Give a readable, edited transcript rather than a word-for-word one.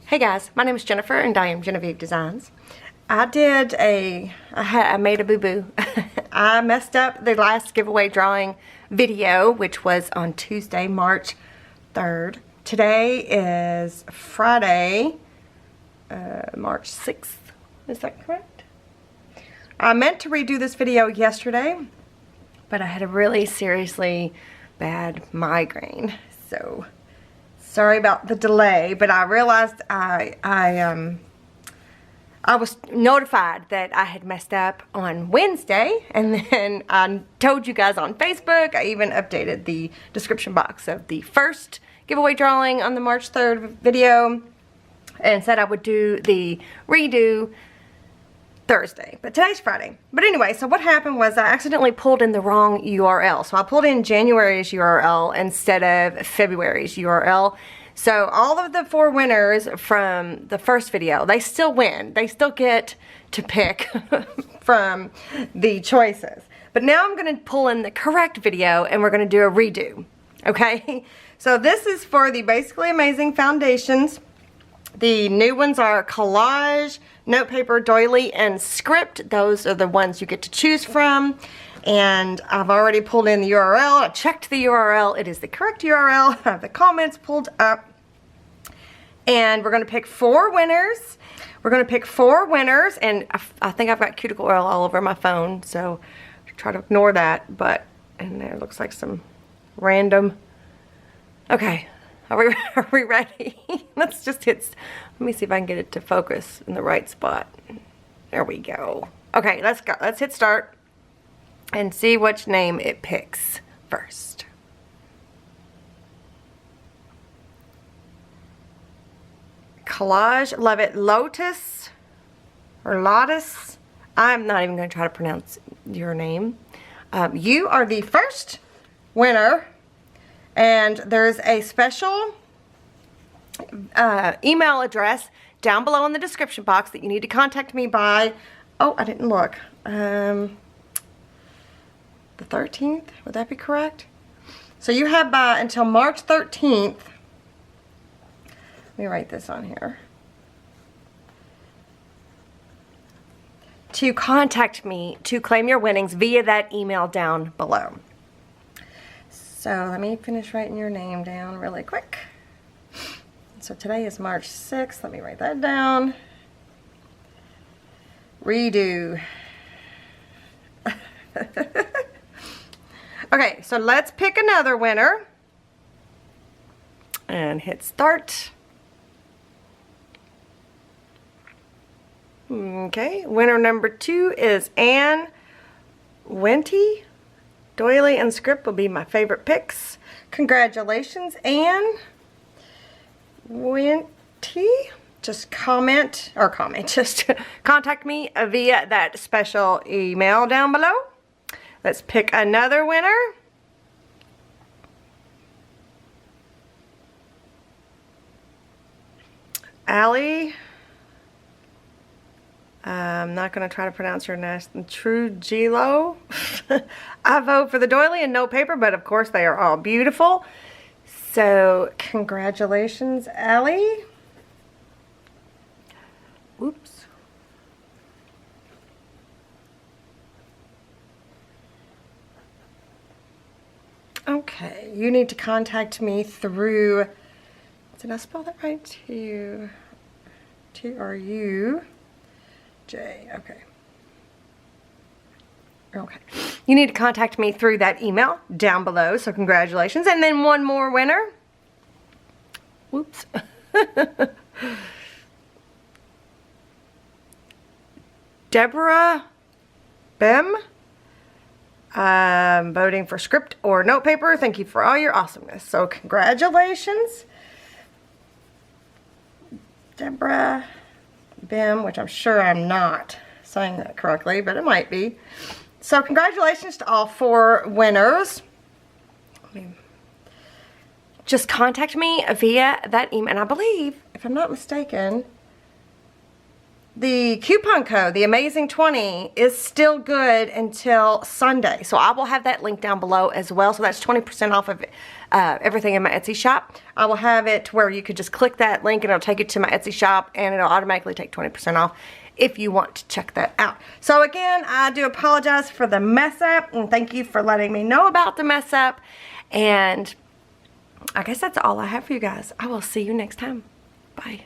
Hey guys, my name is Jennifer and I am Genevieve Designs. I made a boo-boo. I messed up the last giveaway drawing video, which was on Tuesday, March 3rd. Today is Friday, March 6th. Is that correct? I meant to redo this video yesterday, but I had a really seriously bad migraine, so sorry about the delay. But I realized I was notified that I had messed up on Wednesday, and then I told you guys on Facebook. I even updated the description box of the first giveaway drawing on the March 3rd video and said I would do the redo Thursday, but today's Friday. But anyway, so what happened was I accidentally pulled in the wrong URL. So I pulled in January's URL instead of February's URL. So all of the 4 winners from the first video, they still win. They still get to pick from the choices. But now I'm going to pull in the correct video and we're going to do a redo. Okay? So this is for the Basically Amazing Foundations. The new ones are Collage, Note Paper, Doily, and Script. Those are the ones you get to choose from. And I've already pulled in the URL. I checked the URL. It is the correct URL. I have the comments pulled up. And we're going to pick 4 winners. We're going to pick 4 winners. And I think I've got cuticle oil all over my phone, so try to ignore that. And there looks like some random. Okay. Are we ready? Let's just let me see if I can get it to focus in the right spot. There we go. Okay, let's go. Let's hit start and see which name it picks first. Collage, love it. Lotus or Lotus. I'm not even going to try to pronounce your name. You are the first winner. And there's a special email address down below in the description box that you need to contact me by. Oh, I didn't look. The 13th, would that be correct? So you have until March 13th. Let me write this on here. To contact me to claim your winnings via that email down below. So let me finish writing your name down really quick. So today is March 6th. Let me write that down. Redo. Okay, so let's pick another winner. And hit start. Okay, winner number 2 is Ann Wenty. Doily and Script will be my favorite picks. Congratulations, Ann Wenty. Just just contact me via that special email down below. Let's pick another winner. Allie. I'm not going to try to pronounce your name. Trujillo. I vote for the Doily and Note Paper, but of course they are all beautiful. So congratulations, Allie. Oops. Okay, you need to contact me through, did I spell that right? T-R-U. J, okay. Okay. You need to contact me through that email down below, so congratulations. And then one more winner. Whoops. Deborah Bem. I'm voting for Script or Note Paper. Thank you for all your awesomeness. So congratulations. Deborah Bim, which I'm sure I'm not saying that correctly, but it might be. So congratulations to all 4 winners. Just contact me via that email. And I believe, if I'm not mistaken, the coupon code, the Amazing 20, is still good until Sunday. So I will have that link down below as well. So that's 20% off of everything in my Etsy shop. I will have it to where you could just click that link and it'll take you to my Etsy shop and it'll automatically take 20% off if you want to check that out. So again, I do apologize for the mess up and thank you for letting me know about the mess up. And I guess that's all I have for you guys. I will see you next time. Bye.